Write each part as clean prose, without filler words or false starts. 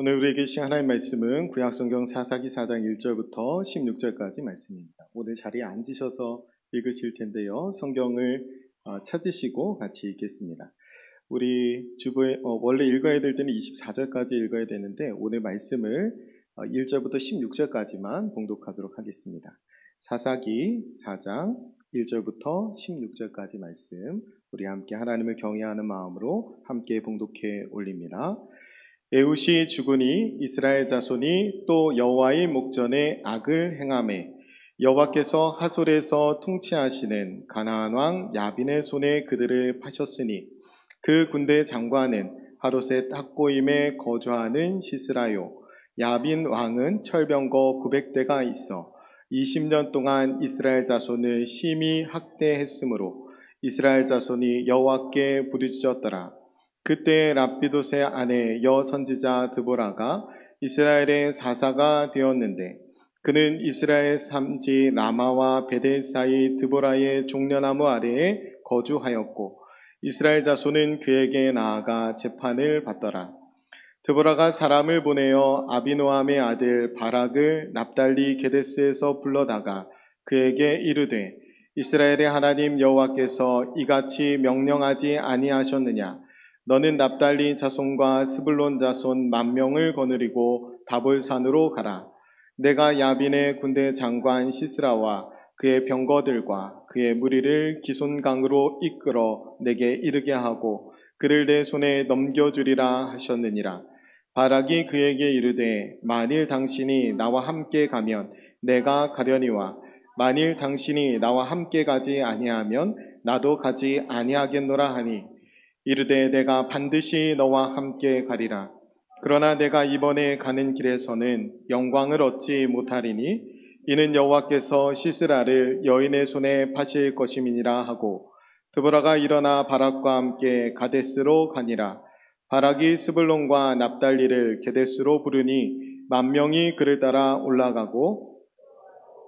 오늘 우리에게 주신 하나님의 말씀은 구약성경 사사기 4장 1절부터 16절까지 말씀입니다. 오늘 자리에 앉으셔서 읽으실 텐데요. 성경을 찾으시고 같이 읽겠습니다. 우리 주보에 원래 읽어야 될 때는 24절까지 읽어야 되는데 오늘 말씀을 1절부터 16절까지만 봉독하도록 하겠습니다. 사사기 4장 1절부터 16절까지 말씀 우리 함께 하나님을 경외하는 마음으로 함께 봉독해 올립니다. 에훗이 죽으니 이스라엘 자손이 또 여호와의 목전에 악을 행하매 여호와께서 하솔에서 통치하시는 가나안 왕 야빈의 손에 그들을 파셨으니 그 군대 장관은 하롯셋 학고임에 거주하는 시스라요. 야빈 왕은 철병거 900대가 있어 20년 동안 이스라엘 자손을 심히 학대했으므로 이스라엘 자손이 여호와께 부르짖었더라. 그때 랍비돗의 아내 여선지자 드보라가 이스라엘의 사사가 되었는데 그는 이스라엘 삼지 라마와 베델 사이 드보라의 종려나무 아래에 거주하였고 이스라엘 자손은 그에게 나아가 재판을 받더라. 드보라가 사람을 보내어 아비노함의 아들 바락을 납달리 게데스에서 불러다가 그에게 이르되 이스라엘의 하나님 여호와께서 이같이 명령하지 아니하셨느냐? 너는 납달리 자손과 스불론 자손 10,000명을 거느리고 다볼산으로 가라. 내가 야빈의 군대 장관 시스라와 그의 병거들과 그의 무리를 기손강으로 이끌어 내게 이르게 하고 그를 내 손에 넘겨주리라 하셨느니라. 바락이 그에게 이르되 만일 당신이 나와 함께 가면 내가 가려니와 만일 당신이 나와 함께 가지 아니하면 나도 가지 아니하겠노라 하니 이르되 내가 반드시 너와 함께 가리라. 그러나 내가 이번에 가는 길에서는 영광을 얻지 못하리니 이는 여호와께서 시스라를 여인의 손에 파실 것임이니라 하고 드보라가 일어나 바락과 함께 가데스로 가니라. 바락이 스불론과 납달리를 게데스로 부르니 10,000명이 그를 따라 올라가고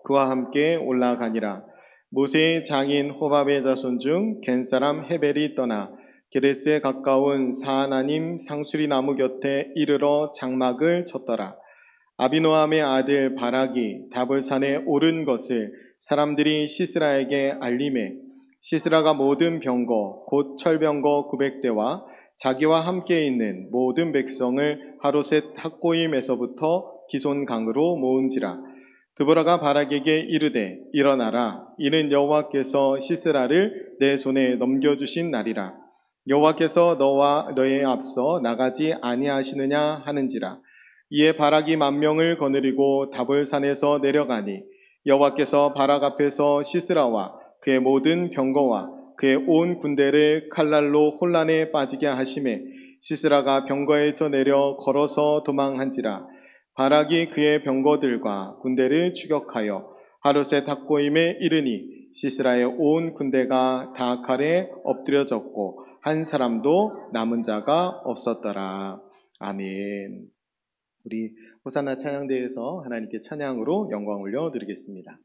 그와 함께 올라가니라. 모세의 장인 호밥의 자손 중 겐사람 헤벨이 떠나 게데스에 가까운 사하나님 상수리 나무 곁에 이르러 장막을 쳤더라. 아비노함의 아들 바락이 다볼산에 오른 것을 사람들이 시스라에게 알림해 시스라가 모든 병거 곧 철병거 900대와 자기와 함께 있는 모든 백성을 하롯셋 학고임에서부터 기손강으로 모은지라. 드보라가 바락에게 이르되 일어나라. 이는 여호와께서 시스라를 내 손에 넘겨주신 날이라. 여호와께서 너와 너의 앞서 나가지 아니하시느냐 하는지라. 이에 바락이 10,000명을 거느리고 다볼산에서 내려가니 여호와께서 바락 앞에서 시스라와 그의 모든 병거와 그의 온 군대를 칼날로 혼란에 빠지게 하심에 시스라가 병거에서 내려 걸어서 도망한지라. 바락이 그의 병거들과 군대를 추격하여 하롯셋 학고임에 이르니 시스라의 온 군대가 다 칼에 엎드려졌고 한 사람도 남은 자가 없었더라. 아멘. 우리 호산나 찬양대에서 하나님께 찬양으로 영광 올려드리겠습니다.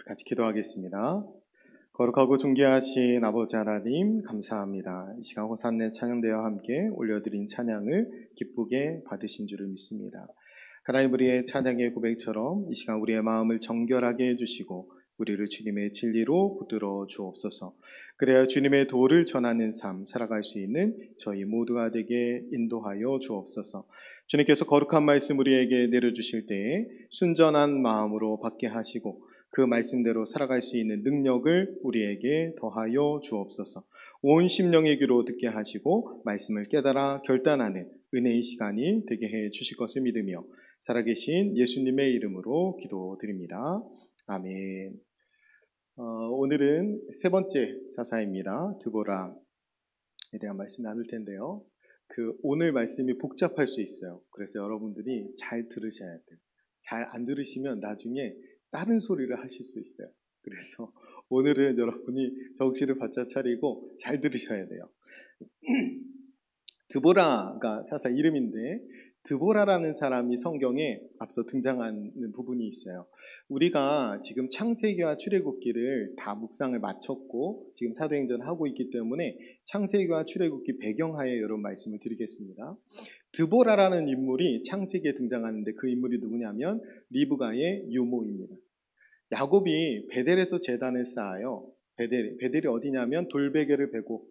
같이 기도하겠습니다. 거룩하고 존귀하신 아버지 하나님 감사합니다. 이 시간 호산네 찬양대와 함께 올려드린 찬양을 기쁘게 받으신 줄을 믿습니다. 하나님, 우리의 찬양의 고백처럼 이 시간 우리의 마음을 정결하게 해주시고 우리를 주님의 진리로 붙들어 주옵소서. 그래야 주님의 도를 전하는 삶 살아갈 수 있는 저희 모두가 되게 인도하여 주옵소서. 주님께서 거룩한 말씀 우리에게 내려주실 때에 순전한 마음으로 받게 하시고 그 말씀대로 살아갈 수 있는 능력을 우리에게 더하여 주옵소서. 온 심령의 귀로 듣게 하시고 말씀을 깨달아 결단하는 은혜의 시간이 되게 해 주실 것을 믿으며 살아계신 예수님의 이름으로 기도드립니다. 아멘. 오늘은 세 번째 사사입니다. 드보라에 대한 말씀 나눌 텐데요. 오늘 말씀이 복잡할 수 있어요. 그래서 여러분들이 잘 들으셔야 돼요. 잘 안 들으시면 나중에 다른 소리를 하실 수 있어요. 그래서 오늘은 여러분이 정신을 바짝 차리고 잘 들으셔야 돼요. 드보라가 사사 이름인데 드보라라는 사람이 성경에 앞서 등장하는 부분이 있어요. 우리가 지금 창세기와 출애굽기를 다 묵상을 마쳤고 지금 사도행전을 하고 있기 때문에 창세기와 출애굽기 배경하에 이런 말씀을 드리겠습니다. 드보라라는 인물이 창세기에 등장하는데 그 인물이 누구냐면 리브가의 유모입니다. 야곱이 베델에서 제단을 쌓아요. 베델이 어디냐면 돌베개를 베고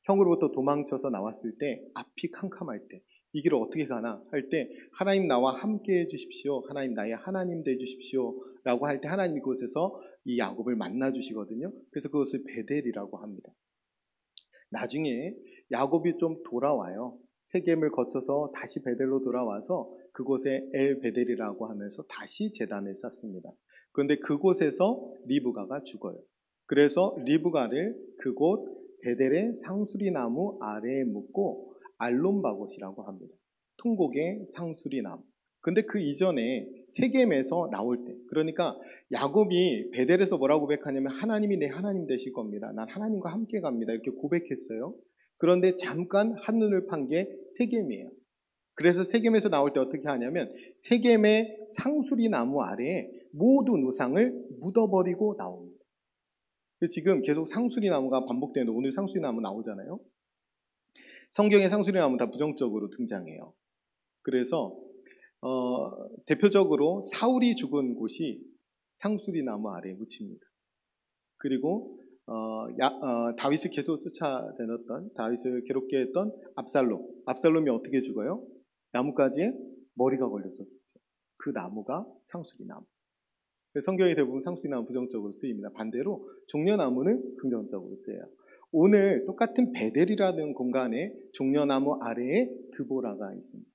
형으로부터 도망쳐서 나왔을 때 앞이 캄캄할 때 이 길을 어떻게 가나 할 때 하나님 나와 함께 해주십시오. 하나님 나의 하나님 되주십시오. 라고 할 때 하나님이 그곳에서 이 야곱을 만나 주시거든요. 그래서 그것을 베델이라고 합니다. 나중에 야곱이 좀 돌아와요. 세겜을 거쳐서 다시 베델로 돌아와서 그곳에 엘 베델이라고 하면서 다시 제단을 쌓습니다. 그런데 그곳에서 리브가가 죽어요. 그래서 리브가를 그곳 베델의 상수리나무 아래에 묻고 알론바곳이라고 합니다. 통곡의 상수리나무. 근데 그 이전에 세겜에서 나올 때, 그러니까 야곱이 베델에서 뭐라고 고백하냐면 하나님이 내 하나님 되실 겁니다. 난 하나님과 함께 갑니다. 이렇게 고백했어요. 그런데 잠깐 한눈을 판 게 세겜이에요. 그래서 세겜에서 나올 때 어떻게 하냐면 세겜의 상수리나무 아래에 모든 우상을 묻어버리고 나옵니다. 지금 계속 상수리나무가 반복되는데 오늘 상수리나무 나오잖아요. 성경의 상수리나무는 다 부정적으로 등장해요. 그래서 대표적으로 사울이 죽은 곳이 상수리나무 아래에 묻힙니다. 그리고 다윗을 계속 쫓아다녔던, 다윗을 괴롭게 했던 압살롬이 어떻게 죽어요? 나뭇가지에 머리가 걸려서 죽죠. 그 나무가 상수리나무. 성경의 대부분 상수리나무 부정적으로 쓰입니다. 반대로 종려나무는 긍정적으로 쓰여요. 오늘 똑같은 베델이라는 공간에 종려나무 아래에 드보라가 있습니다.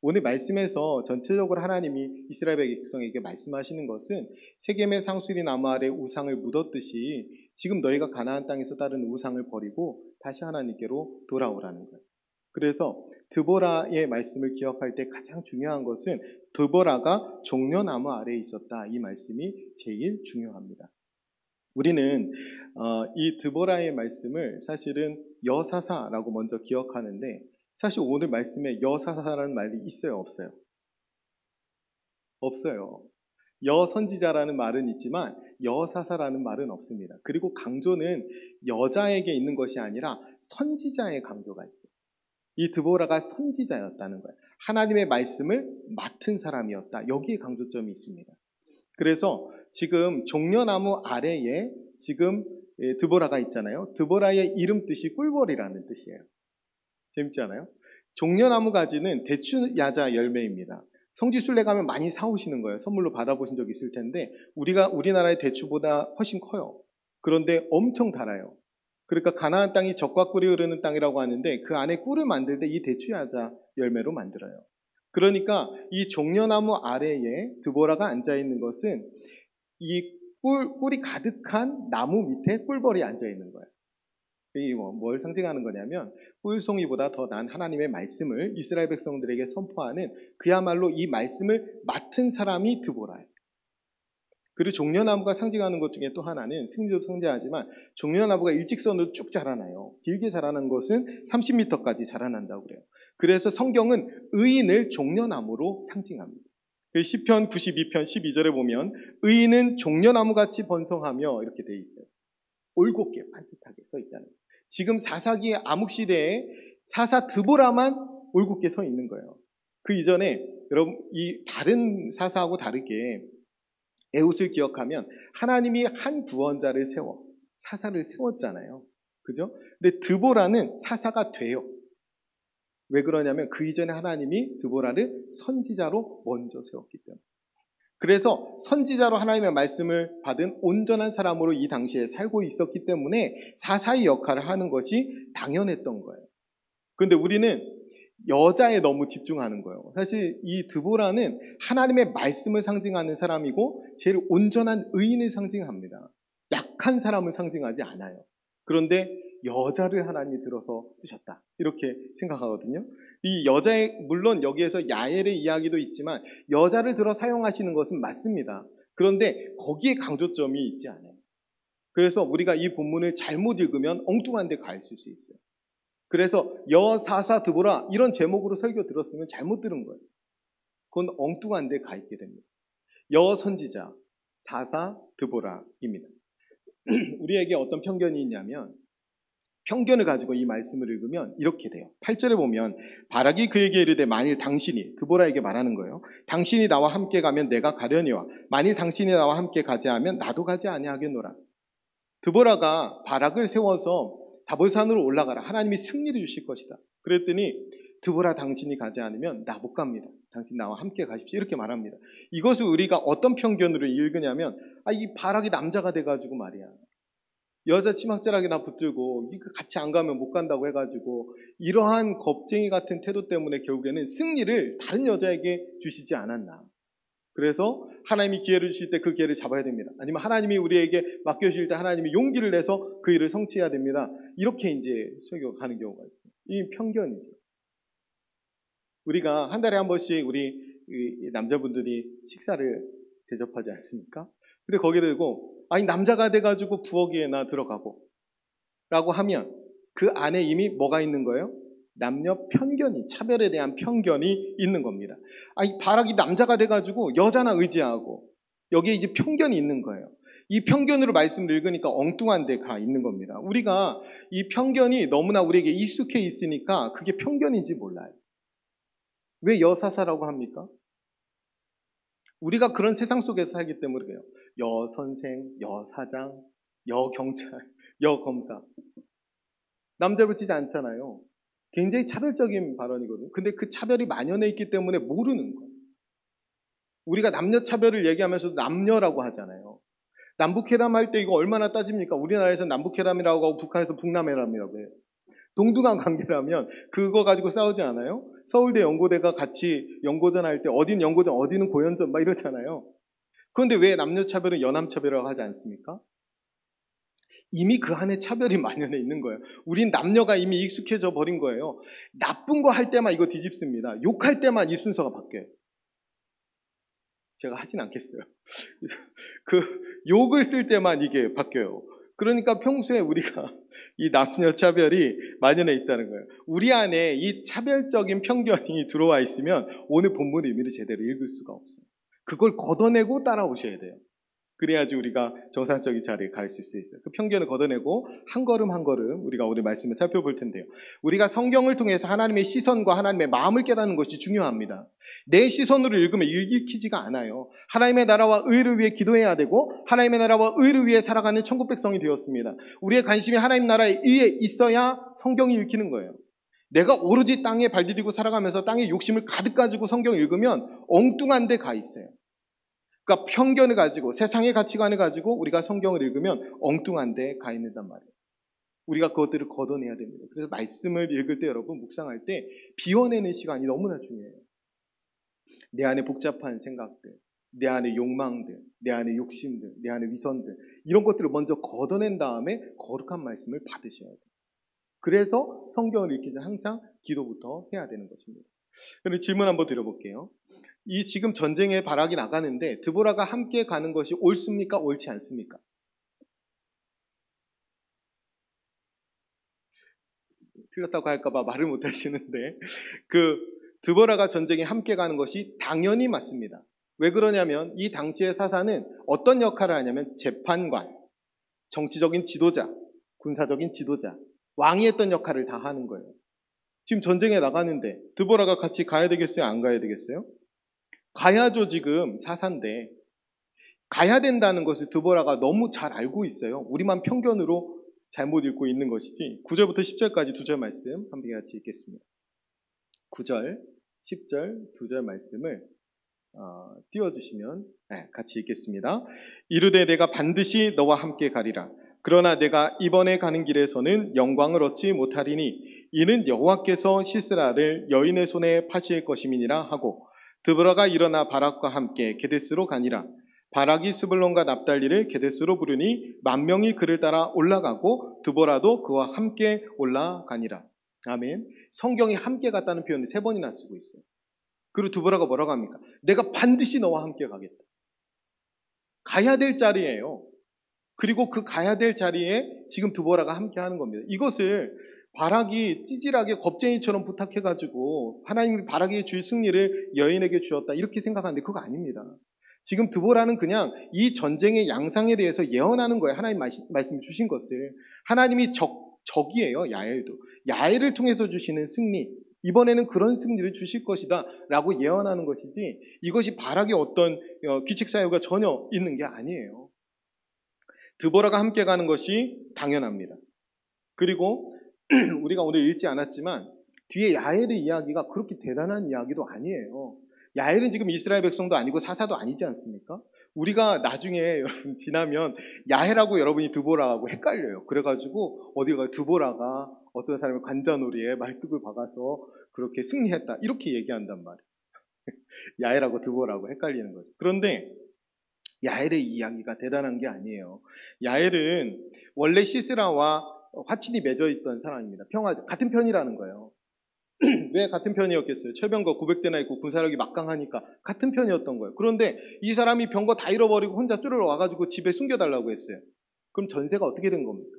오늘 말씀에서 전체적으로 하나님이 이스라엘 백성에게 말씀하시는 것은 세겜의 상수리나무 아래 우상을 묻었듯이 지금 너희가 가나안 땅에서 따른 우상을 버리고 다시 하나님께로 돌아오라는 거예요. 그래서 드보라의 말씀을 기억할 때 가장 중요한 것은 드보라가 종려나무 아래에 있었다. 이 말씀이 제일 중요합니다. 우리는 이 드보라의 말씀을 사실은 여사사라고 먼저 기억하는데 사실 오늘 말씀에 여사사라는 말이 있어요? 없어요? 없어요. 여선지자라는 말은 있지만 여사사라는 말은 없습니다. 그리고 강조는 여자에게 있는 것이 아니라 선지자의 강조가 있어요. 이 드보라가 선지자였다는 거예요. 하나님의 말씀을 맡은 사람이었다. 여기에 강조점이 있습니다. 그래서 지금 종려나무 아래에 지금 드보라가 있잖아요. 드보라의 이름 뜻이 꿀벌이라는 뜻이에요. 재밌지 않아요? 종려나무 가지는 대추야자 열매입니다. 성지순례 가면 많이 사오시는 거예요. 선물로 받아보신 적 있을 텐데 우리나라의 대추보다 훨씬 커요. 그런데 엄청 달아요. 그러니까 가나안 땅이 젖과 꿀이 흐르는 땅이라고 하는데 그 안에 꿀을 만들 때 이 대추야자 열매로 만들어요. 그러니까 이 종려나무 아래에 드보라가 앉아있는 것은 이 꿀이 가득한 나무 밑에 꿀벌이 앉아있는 거예요. 이 뭘 상징하는 거냐면 꿀송이보다 더 난 하나님의 말씀을 이스라엘 백성들에게 선포하는 그야말로 이 말씀을 맡은 사람이 드보라예요. 그리고 종려나무가 상징하는 것 중에 또 하나는 승리도 상징하지만 종려나무가 일직선으로 쭉 자라나요. 길게 자라는 것은 30m까지 자라난다고 그래요. 그래서 성경은 의인을 종려나무로 상징합니다. 그 시편 92편 12절에 보면 의인은 종려나무같이 번성하며 이렇게 돼 있어요. 올곧게 반듯하게 서 있다는 거예요. 지금 사사기의 암흑시대에 사사 드보라만 올곧게 서 있는 거예요. 그 이전에 여러분 이 다른 사사하고 다르게 에훗을 기억하면 하나님이 한 구원자를 세워 사사를 세웠잖아요. 그죠? 근데 드보라는 사사가 돼요. 왜 그러냐면 그 이전에 하나님이 드보라를 선지자로 먼저 세웠기 때문에. 그래서 선지자로 하나님의 말씀을 받은 온전한 사람으로 이 당시에 살고 있었기 때문에 사사의 역할을 하는 것이 당연했던 거예요. 그런데 우리는 여자에 너무 집중하는 거예요. 사실 이 드보라는 하나님의 말씀을 상징하는 사람이고 제일 온전한 의인을 상징합니다. 약한 사람을 상징하지 않아요. 그런데 여자를 하나님이 들어서 쓰셨다. 이렇게 생각하거든요. 이 여자의 물론 여기에서 야엘의 이야기도 있지만 여자를 들어 사용하시는 것은 맞습니다. 그런데 거기에 강조점이 있지 않아요. 그래서 우리가 이 본문을 잘못 읽으면 엉뚱한 데 가 있을 수 있어요. 그래서 여사사 드보라 이런 제목으로 설교 들었으면 잘못 들은 거예요. 그건 엉뚱한 데 가 있게 됩니다. 여선지자 사사 드보라입니다. 우리에게 어떤 편견이 있냐면 편견을 가지고 이 말씀을 읽으면 이렇게 돼요. 8절에 보면 바락이 그에게 이르되 만일 당신이 드보라에게 말하는 거예요. 당신이 나와 함께 가면 내가 가려니와 만일 당신이 나와 함께 가지 하면 나도 가지 아니하겠노라. 드보라가 바락을 세워서 다볼산으로 올라가라. 하나님이 승리를 주실 것이다. 그랬더니 드보라 당신이 가지 않으면 나 못 갑니다. 당신 나와 함께 가십시오. 이렇게 말합니다. 이것을 우리가 어떤 편견으로 읽으냐면 이 바락이 남자가 돼가지고 말이야. 여자 치맛자락에 나 붙들고 같이 안 가면 못 간다고 해가지고 이러한 겁쟁이 같은 태도 때문에 결국에는 승리를 다른 여자에게 주시지 않았나. 그래서 하나님이 기회를 주실 때 그 기회를 잡아야 됩니다. 아니면 하나님이 우리에게 맡겨주실 때 하나님이 용기를 내서 그 일을 성취해야 됩니다. 이렇게 이제 설교가 가는 경우가 있어요. 이 편견이죠. 우리가 한 달에 한 번씩 우리 남자분들이 식사를 대접하지 않습니까? 근데 거기에 대고 남자가 돼가지고 부엌에 나 들어가고 라고 하면 그 안에 이미 뭐가 있는 거예요? 남녀 편견이, 차별에 대한 편견이 있는 겁니다. 바락이 남자가 돼가지고 여자나 의지하고 여기에 이제 편견이 있는 거예요. 이 편견으로 말씀을 읽으니까 엉뚱한 데 가 있는 겁니다. 우리가 이 편견이 너무나 우리에게 익숙해 있으니까 그게 편견인지 몰라요. 왜 여사사라고 합니까? 우리가 그런 세상 속에서 살기 때문에 그래요. 여선생, 여사장, 여경찰, 여검사. 남자를 붙이지 않잖아요. 굉장히 차별적인 발언이거든요. 근데 그 차별이 만연해 있기 때문에 모르는 거예요. 우리가 남녀 차별을 얘기하면서도 남녀라고 하잖아요. 남북회담 할 때 이거 얼마나 따집니까? 우리나라에서 남북회담이라고 하고 북한에서 북남회담이라고 해요. 동등한 관계라면 그거 가지고 싸우지 않아요? 서울대 연고대가 같이 연고전 할 때 어디는 연고전 어디는 고연전 막 이러잖아요. 그런데 왜 남녀 차별은 여남 차별이라고 하지 않습니까? 이미 그 안에 차별이 만연해 있는 거예요. 우린 남녀가 이미 익숙해져 버린 거예요. 나쁜 거 할 때만 이거 뒤집습니다. 욕할 때만 이 순서가 바뀌어요. 제가 하진 않겠어요. 그 욕을 쓸 때만 이게 바뀌어요. 그러니까 평소에 우리가 이 남녀 차별이 만연해 있다는 거예요. 우리 안에 이 차별적인 편견이 들어와 있으면 오늘 본문 의미를 제대로 읽을 수가 없어요. 그걸 걷어내고 따라오셔야 돼요. 그래야지 우리가 정상적인 자리에 가 있을 수 있어요. 그 편견을 걷어내고 한 걸음 한 걸음 우리가 오늘 말씀을 살펴볼 텐데요. 우리가 성경을 통해서 하나님의 시선과 하나님의 마음을 깨닫는 것이 중요합니다. 내 시선으로 읽으면 읽히지가 않아요. 하나님의 나라와 의를 위해 기도해야 되고 하나님의 나라와 의를 위해 살아가는 천국 백성이 되었습니다. 우리의 관심이 하나님 나라의 의에 있어야 성경이 읽히는 거예요. 내가 오로지 땅에 발디디고 살아가면서 땅의 욕심을 가득 가지고 성경을 읽으면 엉뚱한 데 가 있어요. 그러니까 편견을 가지고 세상의 가치관을 가지고 우리가 성경을 읽으면 엉뚱한 데 가 있는단 말이에요. 우리가 그것들을 걷어내야 됩니다. 그래서 말씀을 읽을 때 여러분 묵상할 때 비워내는 시간이 너무나 중요해요. 내 안에 복잡한 생각들, 내 안에 욕망들, 내 안에 욕심들, 내 안에 위선들 이런 것들을 먼저 걷어낸 다음에 거룩한 말씀을 받으셔야 돼요. 그래서 성경을 읽기 전에 항상 기도부터 해야 되는 것입니다. 그럼 질문 한번 드려볼게요. 이 지금 전쟁에 바락이 나가는데 드보라가 함께 가는 것이 옳습니까? 옳지 않습니까? 틀렸다고 할까봐 말을 못 하시는데 그 드보라가 전쟁에 함께 가는 것이 당연히 맞습니다. 왜 그러냐면 이 당시의 사사는 어떤 역할을 하냐면 재판관, 정치적인 지도자, 군사적인 지도자, 왕이 했던 역할을 다 하는 거예요. 지금 전쟁에 나가는데 드보라가 같이 가야 되겠어요? 안 가야 되겠어요? 가야죠. 지금 사사인데. 가야 된다는 것을 드보라가 너무 잘 알고 있어요. 우리만 편견으로 잘못 읽고 있는 것이지. 9절부터 10절까지 두 절 말씀 함께 같이 읽겠습니다. 9절, 10절, 두 절 말씀을 띄워주시면 같이 읽겠습니다. 이르되 내가 반드시 너와 함께 가리라. 그러나 내가 이번에 가는 길에서는 영광을 얻지 못하리니 이는 여호와께서 시스라를 여인의 손에 파실 것임이니라 하고 드보라가 일어나 바락과 함께 게데스로 가니라. 바락이 스불론과 납달리를 게데스로 부르니 10,000명이 그를 따라 올라가고 드보라도 그와 함께 올라가니라. 아멘. 성경이 함께 갔다는 표현을 3번이나 쓰고 있어요. 그리고 드보라가 뭐라고 합니까? 내가 반드시 너와 함께 가겠다. 가야 될 자리예요. 그리고 그 가야 될 자리에 지금 드보라가 함께 하는 겁니다. 이것을 바락이 찌질하게 겁쟁이처럼 부탁해가지고 하나님이 바락이 줄 승리를 여인에게 주었다 이렇게 생각하는데 그거 아닙니다. 지금 드보라는 그냥 이 전쟁의 양상에 대해서 예언하는 거예요. 하나님 말씀 주신 것을. 하나님이 적이에요. 야엘도. 야엘을 통해서 주시는 승리. 이번에는 그런 승리를 주실 것이다 라고 예언하는 것이지 이것이 바락의 어떤 규칙 사유가 전혀 있는 게 아니에요. 드보라가 함께 가는 것이 당연합니다. 그리고 우리가 오늘 읽지 않았지만 뒤에 야엘의 이야기가 그렇게 대단한 이야기도 아니에요. 야엘은 지금 이스라엘 백성도 아니고 사사도 아니지 않습니까? 우리가 나중에 여러분 지나면 야엘하고 여러분이 드보라하고 헷갈려요. 그래가지고 어디가 드보라가 어떤 사람의 관자놀이에 말뚝을 박아서 그렇게 승리했다 이렇게 얘기한단 말이에요. 야엘하고 드보라하고 헷갈리는 거죠. 그런데 야엘의 이야기가 대단한 게 아니에요. 야엘은 원래 시스라와 화친이 맺어 있던 사람입니다. 같은 편이라는 거예요. 왜 같은 편이었겠어요? 철병거 900대나 있고 군사력이 막강하니까 같은 편이었던 거예요. 그런데 이 사람이 병거 다 잃어버리고 혼자 쭈르러 와가지고 집에 숨겨달라고 했어요. 그럼 전세가 어떻게 된 겁니까?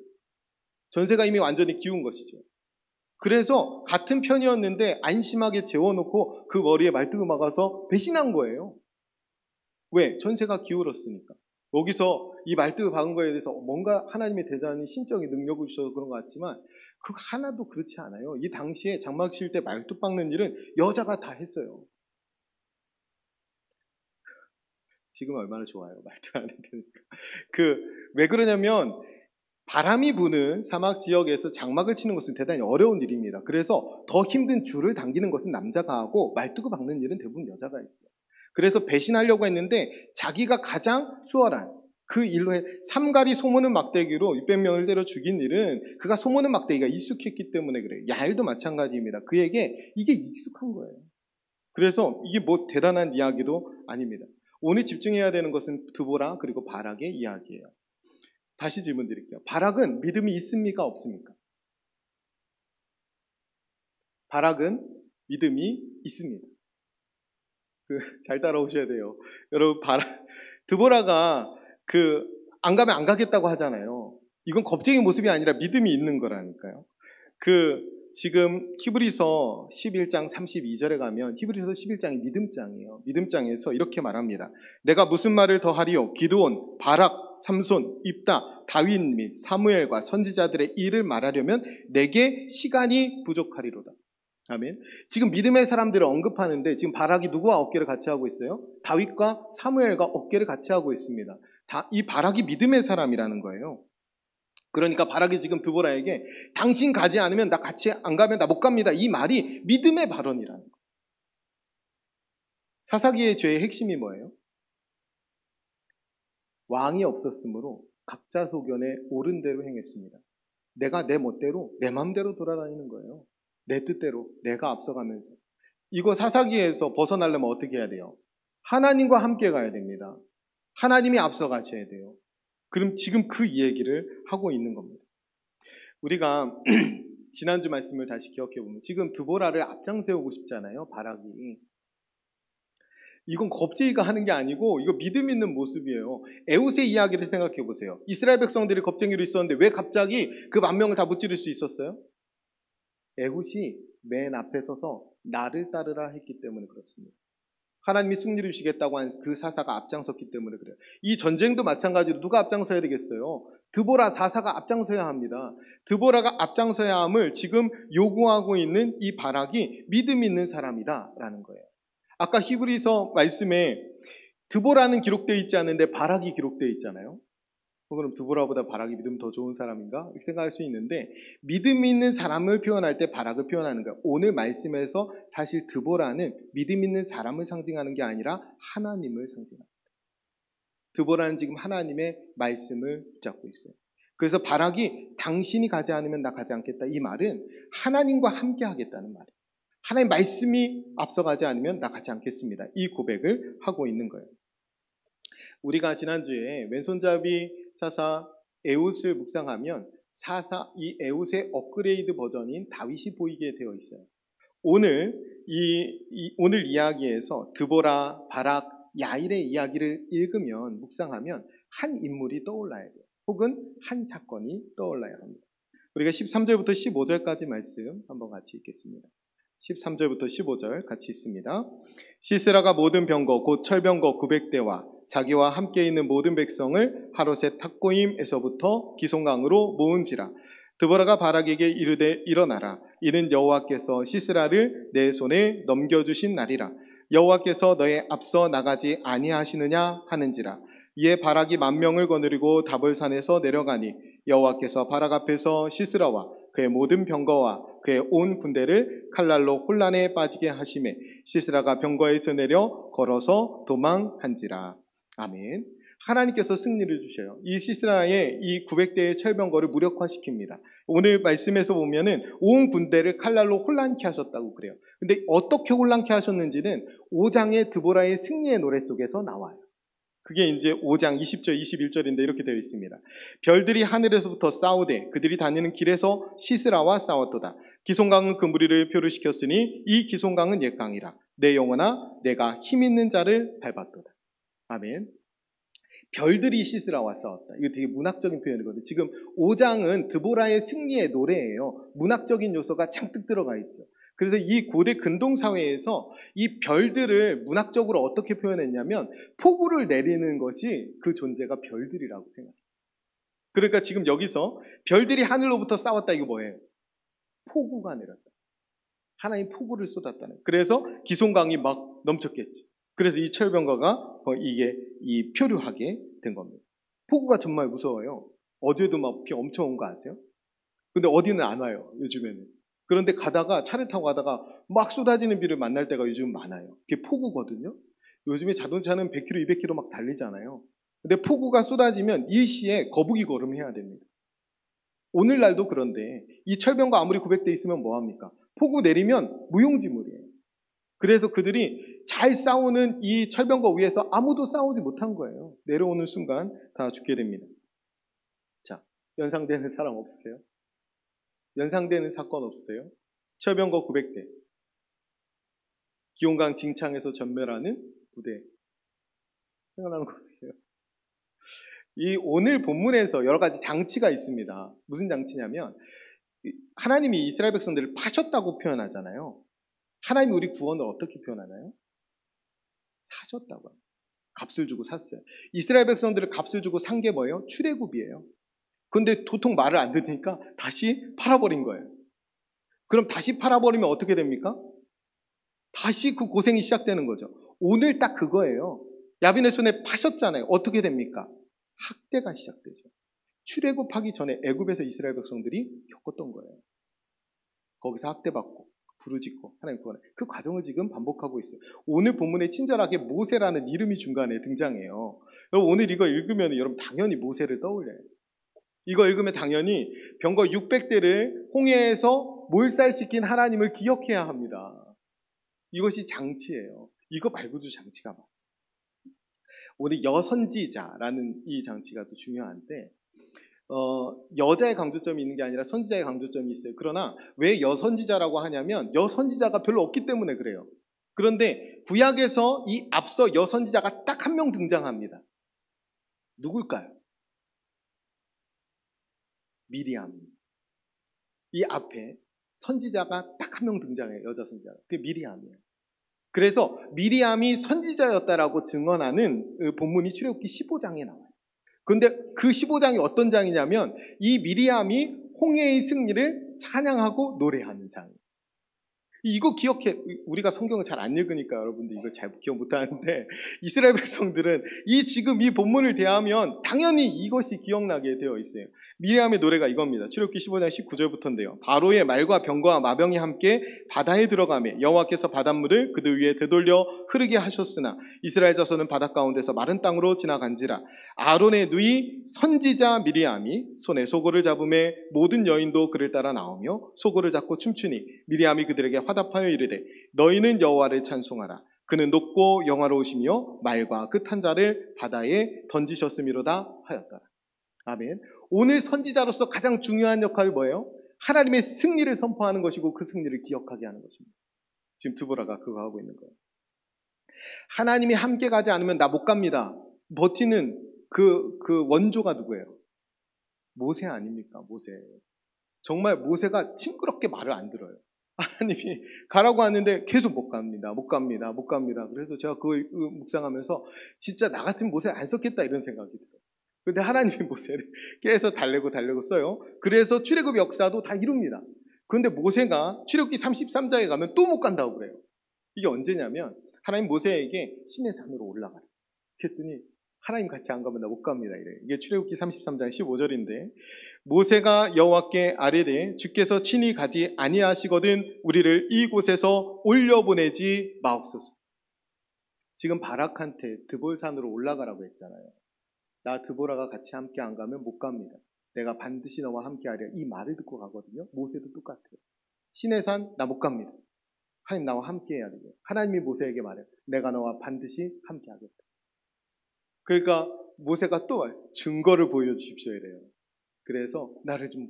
전세가 이미 완전히 기운 것이죠. 그래서 같은 편이었는데 안심하게 재워놓고 그 머리에 말뚝을 막아서 배신한 거예요. 왜? 전세가 기울었으니까. 여기서 이 말뚝을 박은 거에 대해서 뭔가 하나님의 대단히 신적인 능력을 주셔서 그런 것 같지만 그거 하나도 그렇지 않아요. 이 당시에 장막 칠 때 말뚝 박는 일은 여자가 다 했어요. 지금 얼마나 좋아요. 말뚝 안 해도 되니까. 왜 그러냐면 바람이 부는 사막 지역에서 장막을 치는 것은 대단히 어려운 일입니다. 그래서 더 힘든 줄을 당기는 것은 남자가 하고 말뚝을 박는 일은 대부분 여자가 했어요. 그래서 배신하려고 했는데 자기가 가장 수월한 그 일로 삼가리 소모는 막대기로 600명을 때려 죽인 일은 그가 소모는 막대기가 익숙했기 때문에 그래요. 야엘도 마찬가지입니다. 그에게 이게 익숙한 거예요. 그래서 이게 뭐 대단한 이야기도 아닙니다. 오늘 집중해야 되는 것은 드보라 그리고 바락의 이야기예요. 다시 질문 드릴게요. 바락은 믿음이 있습니까? 없습니까? 바락은 믿음이 있습니다. 잘 따라오셔야 돼요. 여러분, 드보라가 안 가면 안 가겠다고 하잖아요. 이건 겁쟁이 모습이 아니라 믿음이 있는 거라니까요. 지금 히브리서 11장 32절에 가면 히브리서 11장이 믿음장이에요. 믿음장에서 이렇게 말합니다. 내가 무슨 말을 더 하리요? 기드온, 바락, 삼손, 입다, 다윗 및 사무엘과 선지자들의 일을 말하려면 내게 시간이 부족하리로다. 아멘. 지금 믿음의 사람들을 언급하는데 지금 바락이 누구와 어깨를 같이 하고 있어요? 다윗과 사무엘과 어깨를 같이 하고 있습니다. 이 바락이 믿음의 사람이라는 거예요. 그러니까 바락이 지금 드보라에게 당신 가지 않으면 나 같이 안 가면 나 못 갑니다. 이 말이 믿음의 발언이라는 거예요. 사사기의 죄의 핵심이 뭐예요? 왕이 없었으므로 각자 소견에 옳은 대로 행했습니다. 내가 내 멋대로 내 마음대로 돌아다니는 거예요. 내 뜻대로 내가 앞서가면서. 이거 사사기에서 벗어나려면 어떻게 해야 돼요? 하나님과 함께 가야 됩니다. 하나님이 앞서가셔야 돼요. 그럼 지금 그 얘기를 하고 있는 겁니다. 우리가 지난주 말씀을 다시 기억해 보면 지금 드보라를 앞장 세우고 싶잖아요. 바락이. 이건 겁쟁이가 하는 게 아니고 이거 믿음 있는 모습이에요. 에훗의 이야기를 생각해 보세요. 이스라엘 백성들이 겁쟁이로 있었는데 왜 갑자기 그 10,000명을 다 무찌를 수 있었어요? 에훗이 맨 앞에 서서 나를 따르라 했기 때문에 그렇습니다. 하나님이 승리를 주시겠다고 한 그 사사가 앞장섰기 때문에 그래요. 이 전쟁도 마찬가지로 누가 앞장서야 되겠어요? 드보라 사사가 앞장서야 합니다. 드보라가 앞장서야 함을 지금 요구하고 있는 이 바락이 믿음 있는 사람이다라는 거예요. 아까 히브리서 말씀에 드보라는 기록되어 있지 않은데 바락이 기록되어 있잖아요. 그럼 드보라보다 바락이 믿음 더 좋은 사람인가? 이렇게 생각할 수 있는데 믿음 있는 사람을 표현할 때 바락을 표현하는 거예요. 오늘 말씀에서 사실 드보라는 믿음 있는 사람을 상징하는 게 아니라 하나님을 상징합니다. 드보라는 지금 하나님의 말씀을 붙잡고 있어요. 그래서 바락이 당신이 가지 않으면 나 가지 않겠다. 이 말은 하나님과 함께 하겠다는 말이에요. 하나님 말씀이 앞서가지 않으면 나 가지 않겠습니다. 이 고백을 하고 있는 거예요. 우리가 지난주에 왼손잡이 사사 에훗을 묵상하면 이 에훗의 업그레이드 버전인 다윗이 보이게 되어 있어요. 오늘 오늘 이야기에서 드보라, 바락, 야일의 이야기를 읽으면 묵상하면 한 인물이 떠올라야 돼요. 혹은 한 사건이 떠올라야 합니다. 우리가 13절부터 15절까지 말씀 한번 같이 읽겠습니다. 13절부터 15절 같이 읽습니다. 시스라가 모든 병거 곧 철병거 900대와 자기와 함께 있는 모든 백성을 하롯의 탁고임에서부터 기송강으로 모은지라. 드보라가 바락에게 이르되 일어나라. 이는 여호와께서 시스라를 내 손에 넘겨주신 날이라. 여호와께서 너의 앞서 나가지 아니하시느냐 하는지라. 이에 바락이 10,000명을 거느리고 다볼산에서 내려가니 여호와께서 바락 앞에서 시스라와 그의 모든 병거와 그의 온 군대를 칼날로 혼란에 빠지게 하시매 시스라가 병거에서 내려 걸어서 도망한지라. 아멘. 하나님께서 승리를 주셔요. 이 시스라의 이 900대의 철병거를 무력화시킵니다. 오늘 말씀에서 보면은 온 군대를 칼날로 혼란케 하셨다고 그래요. 근데 어떻게 혼란케 하셨는지는 5장의 드보라의 승리의 노래 속에서 나와요. 그게 이제 5장 20절 21절인데 이렇게 되어 있습니다. 별들이 하늘에서부터 싸우되 그들이 다니는 길에서 시스라와 싸웠도다. 기송강은 그 무리를 표류시켰으니 이 기송강은 옛 강이라. 내 영혼아 내가 힘있는 자를 밟았도다. 아멘. 별들이 시스라와 싸웠다. 이거 되게 문학적인 표현이거든요. 지금 5장은 드보라의 승리의 노래예요. 문학적인 요소가 잔뜩 들어가 있죠. 그래서 이 고대 근동사회에서 이 별들을 문학적으로 어떻게 표현했냐면 폭우를 내리는 것이 그 존재가 별들이라고 생각해요. 그러니까 지금 여기서 별들이 하늘로부터 싸웠다. 이거 뭐예요? 폭우가 내렸다. 하나님 폭우를 쏟았다는 거예요. 그래서 기송강이 막 넘쳤겠죠. 그래서 이 철병거가 이게 표류하게 된 겁니다. 폭우가 정말 무서워요. 어제도 막 비 엄청 온 거 아세요? 근데 어디는 안 와요, 요즘에는. 그런데 차를 타고 가다가 막 쏟아지는 비를 만날 때가 요즘 많아요. 그게 폭우거든요. 요즘에 자동차는 100km, 200km 막 달리잖아요. 근데 폭우가 쏟아지면 일시에 거북이 걸음해야 됩니다. 오늘날도 그런데 이 철병거 아무리 900대 있으면 뭐합니까? 폭우 내리면 무용지물이에요. 그래서 그들이 잘 싸우는 이 철병거 위에서 아무도 싸우지 못한 거예요. 내려오는 순간 다 죽게 됩니다. 자, 연상되는 사람 없으세요? 연상되는 사건 없으세요? 철병거 900대. 기온강 징창에서 전멸하는 부대. 생각나는 거 없어요? 이 오늘 본문에서 여러 가지 장치가 있습니다. 무슨 장치냐면 하나님이 이스라엘 백성들을 파셨다고 표현하잖아요. 하나님이 우리 구원을 어떻게 표현하나요? 사셨다고 합니다. 값을 주고 샀어요. 이스라엘 백성들을 값을 주고 산 게 뭐예요? 출애굽이에요. 그런데 도통 말을 안 듣으니까 다시 팔아버린 거예요. 그럼 다시 팔아버리면 어떻게 됩니까? 다시 그 고생이 시작되는 거죠. 오늘 딱 그거예요. 야빈의 손에 파셨잖아요. 어떻게 됩니까? 학대가 시작되죠. 출애굽하기 전에 애굽에서 이스라엘 백성들이 겪었던 거예요. 거기서 학대받고 부르짖고 하나님 구원해. 그 과정을 지금 반복하고 있어요. 오늘 본문에 친절하게 모세라는 이름이 중간에 등장해요. 여러분 오늘 이거 읽으면 여러분 당연히 모세를 떠올려요. 이거 읽으면 당연히 병거 600대를 홍해에서 몰살시킨 하나님을 기억해야 합니다. 이것이 장치예요. 이거 말고도 장치가 많아요. 오늘 여선지자라는 이 장치가 또 중요한데 여자의 강조점이 있는 게 아니라 선지자의 강조점이 있어요. 그러나 왜 여선지자라고 하냐면 여선지자가 별로 없기 때문에 그래요. 그런데 구약에서 이 앞서 여선지자가 딱 한 명 등장합니다. 누굴까요? 미리암. 이 앞에 선지자가 딱 한 명 등장해요. 여자 선지자가. 그게 미리암이에요. 그래서 미리암이 선지자였다라고 증언하는 본문이 출애굽기 15장에 나와요. 그런데 그 15장이 어떤 장이냐면 이 미리암이 홍해의 승리를 찬양하고 노래하는 장이에요. 이거 기억해. 우리가 성경을 잘 안 읽으니까 여러분들 이거 잘 기억 못하는데 이스라엘 백성들은 지금 이 본문을 대하면 당연히 이것이 기억나게 되어 있어요. 미리암의 노래가 이겁니다. 출애굽기 15장 19절부터인데요. 바로의 말과 병과 마병이 함께 바다에 들어가며 여호와께서 바닷물을 그들 위에 되돌려 흐르게 하셨으나 이스라엘 자손은 바닷 가운데서 마른 땅으로 지나간지라. 아론의 누이 선지자 미리암이 손에 소고를 잡음에 모든 여인도 그를 따라 나오며 소고를 잡고 춤추니 미리암이 그들에게 화답하여 이르되 너희는 여호와를 찬송하라. 그는 높고 영화로우시며 말과 그 탄자를 바다에 던지셨음이로다 하였더라. 아멘. 오늘 선지자로서 가장 중요한 역할이 뭐예요? 하나님의 승리를 선포하는 것이고 그 승리를 기억하게 하는 것입니다. 지금 드보라가 그거 하고 있는 거예요. 하나님이 함께 가지 않으면 나 못 갑니다. 버티는 그 원조가 누구예요? 모세 아닙니까? 모세. 정말 모세가 징그럽게 말을 안 들어요. 하나님이 가라고 하는데 계속 못 갑니다. 그래서 제가 그걸 묵상하면서 진짜 나 같은 모세 안 썼겠다 이런 생각이 들어요. 근데 하나님이 모세를 계속 달래고 써요. 그래서 출애굽 역사도 다 이룹니다. 그런데 모세가 출애굽기 33장에 가면 또 못 간다고 그래요. 이게 언제냐면 하나님 모세에게 신의 산으로 올라가라. 그랬더니 하나님 같이 안 가면 나 못 갑니다. 이래요. 이게 출애굽기 33장 15절인데 모세가 여호와께 아뢰되 주께서 친히 가지 아니하시거든 우리를 이곳에서 올려보내지 마옵소서. 지금 바락한테 드볼산으로 올라가라고 했잖아요. 나 드보라가 같이 함께 안 가면 못 갑니다. 내가 반드시 너와 함께 하랴. 이 말을 듣고 가거든요. 모세도 똑같아요. 신의 산 나 못 갑니다. 하나님 나와 함께 해야 돼요. 하나님이 모세에게 말해요. 내가 너와 반드시 함께 하겠다. 그러니까 모세가 또 증거를 보여주십시오 이래요. 그래서 나를 좀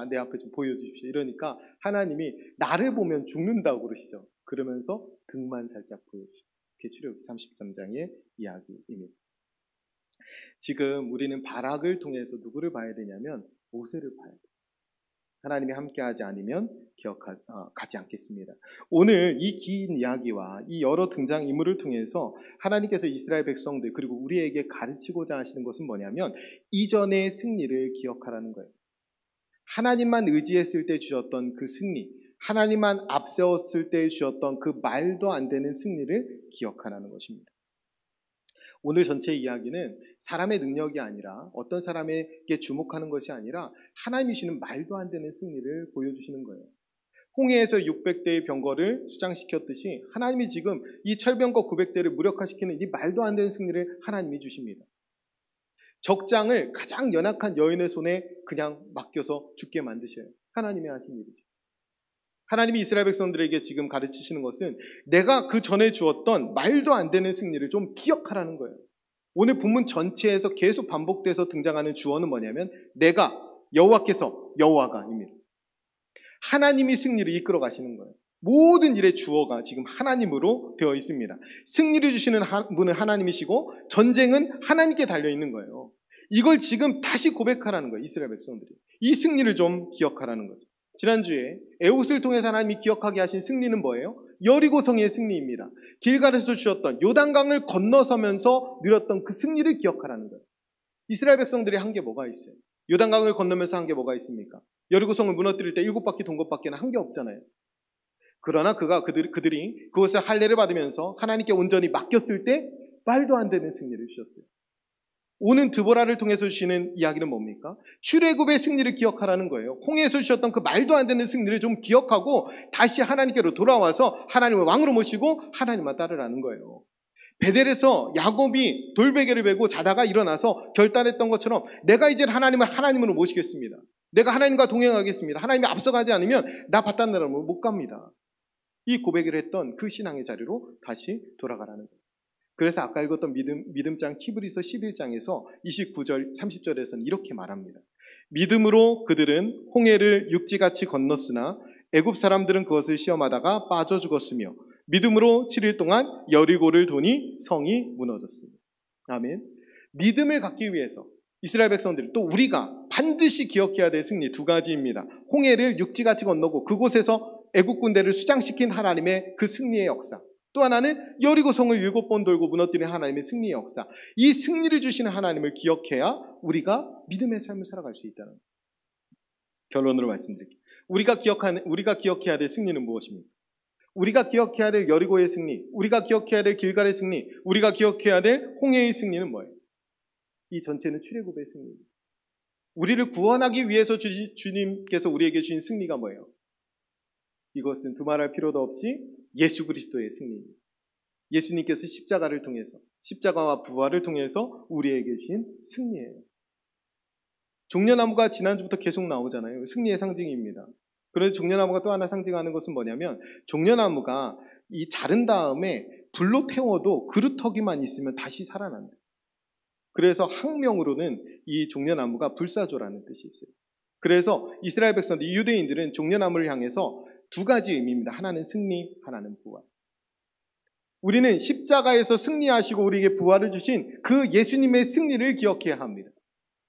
내 앞에 좀 보여주십시오. 이러니까 하나님이 나를 보면 죽는다고 그러시죠. 그러면서 등만 살짝 보여주시죠. 그게 출애굽기 33장의 이야기입니다. 지금 우리는 바락을 통해서 누구를 봐야 되냐면 모세를 봐야 돼요. 하나님이 함께하지 않으면 가지 않겠습니다. 오늘 이 긴 이야기와 이 여러 등장인물을 통해서 하나님께서 이스라엘 백성들 그리고 우리에게 가르치고자 하시는 것은 뭐냐면 이전의 승리를 기억하라는 거예요. 하나님만 의지했을 때 주셨던 그 승리, 하나님만 앞세웠을 때 주셨던 그 말도 안 되는 승리를 기억하라는 것입니다. 오늘 전체 이야기는 사람의 능력이 아니라 어떤 사람에게 주목하는 것이 아니라 하나님이 주시는 말도 안 되는 승리를 보여주시는 거예요. 홍해에서 600대의 병거를 수장시켰듯이 하나님이 지금 이 철병거 900대를 무력화시키는 이 말도 안 되는 승리를 하나님이 주십니다. 적장을 가장 연약한 여인의 손에 그냥 맡겨서 죽게 만드셔요. 하나님이 하신 일이죠. 하나님이 이스라엘 백성들에게 지금 가르치시는 것은 내가 그 전에 주었던 말도 안 되는 승리를 좀 기억하라는 거예요. 오늘 본문 전체에서 계속 반복돼서 등장하는 주어는 뭐냐면 내가 여호와가입니다. 하나님이 승리를 이끌어 가시는 거예요. 모든 일의 주어가 지금 하나님으로 되어 있습니다. 승리를 주시는 분은 하나님이시고 전쟁은 하나님께 달려 있는 거예요. 이걸 지금 다시 고백하라는 거예요. 이스라엘 백성들이. 이 승리를 좀 기억하라는 거죠. 지난주에 에훗을 통해서 하나님이 기억하게 하신 승리는 뭐예요? 여리고성의 승리입니다. 길갈에서 주셨던 요단강을 건너서면서 누렸던 그 승리를 기억하라는 거예요. 이스라엘 백성들이 한 게 뭐가 있어요? 요단강을 건너면서 한 게 뭐가 있습니까? 여리고성을 무너뜨릴 때 7바퀴 돈 것밖에는 한 게 없잖아요. 그러나 그들이 그것을 할례를 받으면서 하나님께 온전히 맡겼을 때 말도 안 되는 승리를 주셨어요. 오는 드보라를 통해서 주시는 이야기는 뭡니까? 출애굽의 승리를 기억하라는 거예요. 홍해에서 주셨던 그 말도 안 되는 승리를 좀 기억하고 다시 하나님께로 돌아와서 하나님을 왕으로 모시고 하나님만 따르라는 거예요. 베델에서 야곱이 돌베개를 베고 자다가 일어나서 결단했던 것처럼 내가 이제 하나님을 하나님으로 모시겠습니다. 내가 하나님과 동행하겠습니다. 하나님이 앞서가지 않으면 나 바딴 나라로 못 갑니다. 이 고백을 했던 그 신앙의 자리로 다시 돌아가라는 거예요. 그래서 아까 읽었던 믿음장 히브리서 11장에서 29절 30절에서는 이렇게 말합니다. 믿음으로 그들은 홍해를 육지같이 건넜으나 애굽 사람들은 그것을 시험하다가 빠져 죽었으며 믿음으로 7일 동안 여리고를 도니 성이 무너졌습니다. 아멘. 믿음을 갖기 위해서 이스라엘 백성들 또 우리가 반드시 기억해야 될 승리 두 가지입니다. 홍해를 육지같이 건너고 그곳에서 애국 군대를 수장시킨 하나님의 그 승리의 역사. 또 하나는 여리고성을 7번 돌고 무너뜨린 하나님의 승리의 역사. 이 승리를 주시는 하나님을 기억해야 우리가 믿음의 삶을 살아갈 수 있다는 거예요. 결론으로 말씀드릴게요. 우리가 기억해야 될 승리는 무엇입니까? 우리가 기억해야 될 여리고의 승리, 우리가 기억해야 될 길갈의 승리, 우리가 기억해야 될 홍해의 승리는 뭐예요? 이 전체는 출애굽의 승리입니다. 우리를 구원하기 위해서 주님께서 우리에게 주신 승리가 뭐예요? 이것은 두말할 필요도 없이 예수 그리스도의 승리입니다. 예수님께서 십자가를 통해서, 십자가와 부활을 통해서 우리에게 주신 승리예요. 종려나무가 지난주부터 계속 나오잖아요. 승리의 상징입니다. 그런데 종려나무가 또 하나 상징하는 것은 뭐냐면, 종려나무가 이 자른 다음에 불로 태워도 그루터기만 있으면 다시 살아난다. 그래서 학명으로는 이 종려나무가 불사조라는 뜻이 있어요. 그래서 이스라엘 백성들, 유대인들은 종려나무를 향해서 두 가지 의미입니다. 하나는 승리, 하나는 부활. 우리는 십자가에서 승리하시고 우리에게 부활을 주신 그 예수님의 승리를 기억해야 합니다.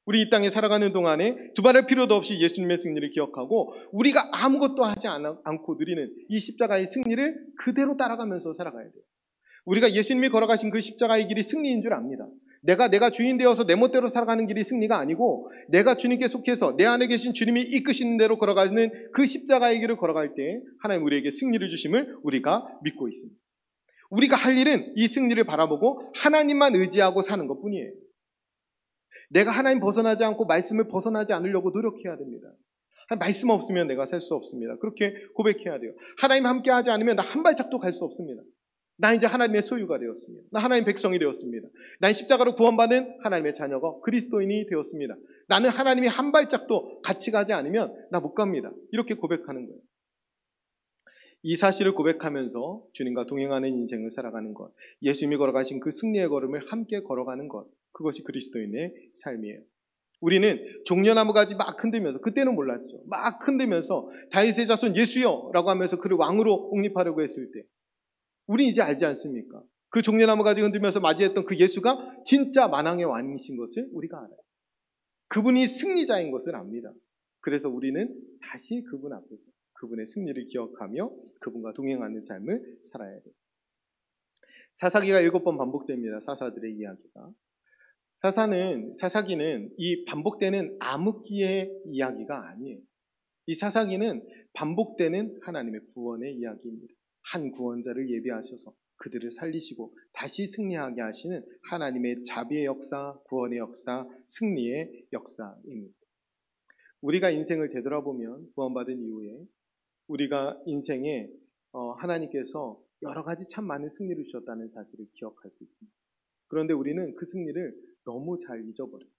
우리 이 땅에 살아가는 동안에 두말할 필요도 없이 예수님의 승리를 기억하고 우리가 아무것도 하지 않고 누리는 이 십자가의 승리를 그대로 따라가면서 살아가야 돼요. 우리가 예수님이 걸어가신 그 십자가의 길이 승리인 줄 압니다. 내가 주인 되어서 내 멋대로 살아가는 길이 승리가 아니고, 내가 주님께 속해서 내 안에 계신 주님이 이끄시는 대로 걸어가는 그 십자가의 길을 걸어갈 때 하나님 우리에게 승리를 주심을 우리가 믿고 있습니다. 우리가 할 일은 이 승리를 바라보고 하나님만 의지하고 사는 것뿐이에요. 내가 하나님 벗어나지 않고 말씀을 벗어나지 않으려고 노력해야 됩니다. 말씀 없으면 내가 살 수 없습니다. 그렇게 고백해야 돼요. 하나님 함께 하지 않으면 나 한 발짝도 갈 수 없습니다. 나 이제 하나님의 소유가 되었습니다. 나 하나님의 백성이 되었습니다. 난 십자가로 구원받은 하나님의 자녀가 그리스도인이 되었습니다. 나는 하나님이 한 발짝도 같이 가지 않으면 나 못 갑니다. 이렇게 고백하는 거예요. 이 사실을 고백하면서 주님과 동행하는 인생을 살아가는 것, 예수님이 걸어가신 그 승리의 걸음을 함께 걸어가는 것, 그것이 그리스도인의 삶이에요. 우리는 종려나무가지 막 흔들면서, 그때는 몰랐죠. 막 흔들면서 다윗의 자손 예수여 라고 하면서 그를 왕으로 옹립하려고 했을 때, 우리 이제 알지 않습니까? 그 종려나무가지 흔들면서 맞이했던 그 예수가 진짜 만왕의 왕이신 것을 우리가 알아요. 그분이 승리자인 것을 압니다. 그래서 우리는 다시 그분 앞에서 그분의 승리를 기억하며 그분과 동행하는 삶을 살아야 돼요. 사사기가 7번 반복됩니다. 사사들의 이야기가. 사사기는 이 반복되는 암흑기의 이야기가 아니에요. 이 사사기는 반복되는 하나님의 구원의 이야기입니다. 한 구원자를 예비하셔서 그들을 살리시고 다시 승리하게 하시는 하나님의 자비의 역사, 구원의 역사, 승리의 역사입니다. 우리가 인생을 되돌아보면 구원받은 이후에 우리가 인생에 하나님께서 여러 가지 참 많은 승리를 주셨다는 사실을 기억할 수 있습니다. 그런데 우리는 그 승리를 너무 잘 잊어버려요.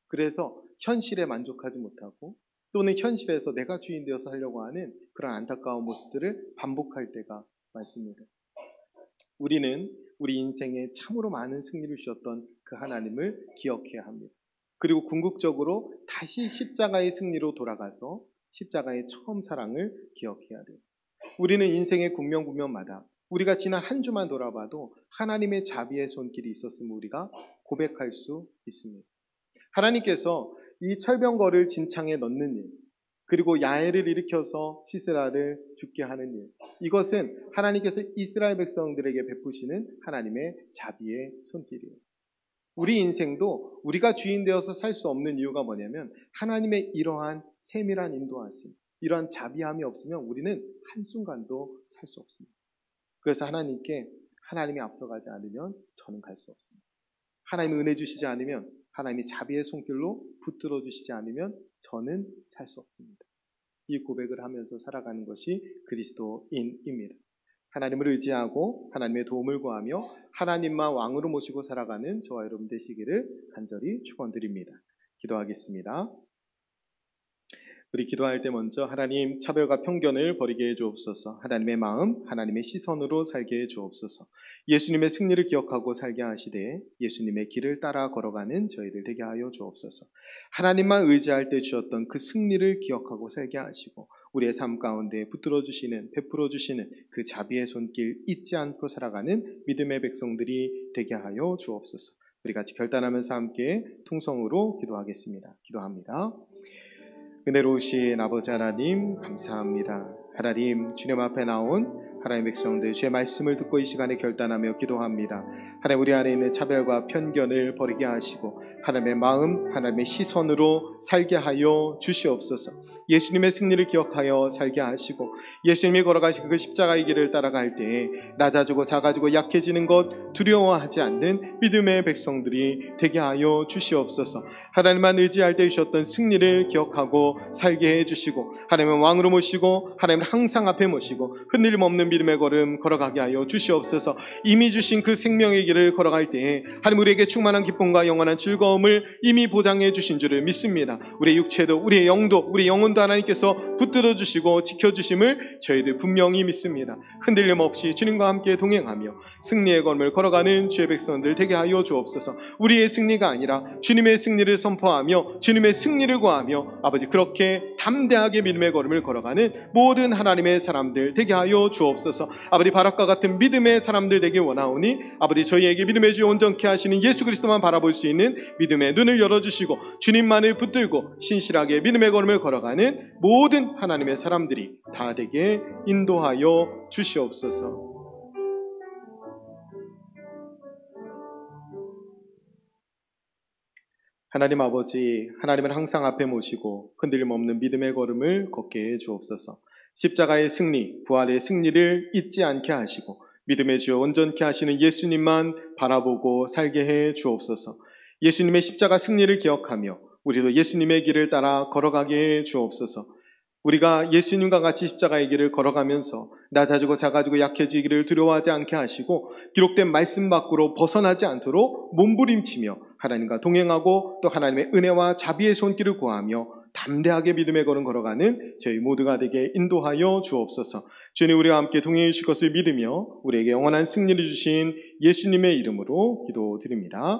그래서 현실에 만족하지 못하고 또는 현실에서 내가 주인 되어서 하려고 하는 그런 안타까운 모습들을 반복할 때가 많습니다. 우리는 우리 인생에 참으로 많은 승리를 주셨던 그 하나님을 기억해야 합니다. 그리고 궁극적으로 다시 십자가의 승리로 돌아가서 십자가의 처음 사랑을 기억해야 돼요. 우리는 인생의 국면마다 우리가 지난 한 주만 돌아봐도 하나님의 자비의 손길이 있었음을 우리가 고백할 수 있습니다. 하나님께서 이 철병거를 진창에 넣는 일, 그리고 야훼를 일으켜서 시스라를 죽게 하는 일, 이것은 하나님께서 이스라엘 백성들에게 베푸시는 하나님의 자비의 손길이에요. 우리 인생도 우리가 주인 되어서 살 수 없는 이유가 뭐냐면 하나님의 이러한 세밀한 인도하심, 이러한 자비함이 없으면 우리는 한순간도 살 수 없습니다. 그래서 하나님께 하나님이 앞서가지 않으면 저는 갈 수 없습니다. 하나님이 은혜 주시지 않으면, 하나님이 자비의 손길로 붙들어 주시지 않으면 저는 살 수 없습니다. 이 고백을 하면서 살아가는 것이 그리스도인입니다. 하나님을 의지하고 하나님의 도움을 구하며 하나님만 왕으로 모시고 살아가는 저와 여러분 되시기를 간절히 축원드립니다. 기도하겠습니다. 우리 기도할 때 먼저 하나님, 차별과 편견을 버리게 해주옵소서. 하나님의 마음, 하나님의 시선으로 살게 해주옵소서. 예수님의 승리를 기억하고 살게 하시되 예수님의 길을 따라 걸어가는 저희들 되게 하여 주옵소서. 하나님만 의지할 때 주셨던 그 승리를 기억하고 살게 하시고 우리의 삶 가운데 붙들어 주시는, 베풀어 주시는 그 자비의 손길 잊지 않고 살아가는 믿음의 백성들이 되게 하여 주옵소서. 우리 같이 결단하면서 함께 통성으로 기도하겠습니다. 기도합니다. 은혜로우신 아버지 하나님 감사합니다. 하나님, 주님 앞에 나온 하나님의 백성들 주의 말씀을 듣고 이 시간에 결단하며 기도합니다. 하나님, 우리 안에 있는 차별과 편견을 버리게 하시고 하나님의 마음, 하나님의 시선으로 살게 하여 주시옵소서. 예수님의 승리를 기억하여 살게 하시고 예수님이 걸어가신 그 십자가의 길을 따라갈 때에 낮아지고 작아지고 약해지는 것 두려워하지 않는 믿음의 백성들이 되게 하여 주시옵소서. 하나님만 의지할 때 주셨던 승리를 기억하고 살게 해주시고 하나님은 왕으로 모시고 하나님을 항상 앞에 모시고 흔들림 없는 믿음의 걸음 걸어가게 하여 주시옵소서. 이미 주신 그 생명의 길을 걸어갈 때에 하나님 우리에게 충만한 기쁨과 영원한 즐거움을 이미 보장해 주신 줄을 믿습니다. 우리의 육체도 우리의 영도 우리 영혼도 하나님께서 붙들어 주시고 지켜주심을 저희들 분명히 믿습니다. 흔들림 없이 주님과 함께 동행하며 승리의 걸음을 걸어가는 주의 백성들 되게 하여 주옵소서. 우리의 승리가 아니라 주님의 승리를 선포하며 주님의 승리를 구하며 아버지 그렇게 담대하게 믿음의 걸음을 걸어가는 모든 하나님의 사람들 되게 하여 주옵소서. 아버지 바락과 같은 믿음의 사람들 되게 원하오니 아버지 저희에게 믿음의 주 온전케 하시는 예수 그리스도만 바라볼 수 있는 믿음의 눈을 열어주시고 주님만을 붙들고 신실하게 믿음의 걸음을 걸어가는 모든 하나님의 사람들이 다 되게 인도하여 주시옵소서. 하나님 아버지, 하나님을 항상 앞에 모시고 흔들림 없는 믿음의 걸음을 걷게 해 주옵소서. 십자가의 승리, 부활의 승리를 잊지 않게 하시고 믿음의 주 온전케 하시는 예수님만 바라보고 살게 해 주옵소서. 예수님의 십자가 승리를 기억하며 우리도 예수님의 길을 따라 걸어가게 해 주옵소서. 우리가 예수님과 같이 십자가의 길을 걸어가면서 낮아지고 작아지고 약해지기를 두려워하지 않게 하시고 기록된 말씀 밖으로 벗어나지 않도록 몸부림치며 하나님과 동행하고 또 하나님의 은혜와 자비의 손길을 구하며 담대하게 믿음의 걸음 걸어가는 저희 모두가 되게 인도하여 주옵소서. 주님 우리와 함께 동행해 주실 것을 믿으며 우리에게 영원한 승리를 주신 예수님의 이름으로 기도드립니다.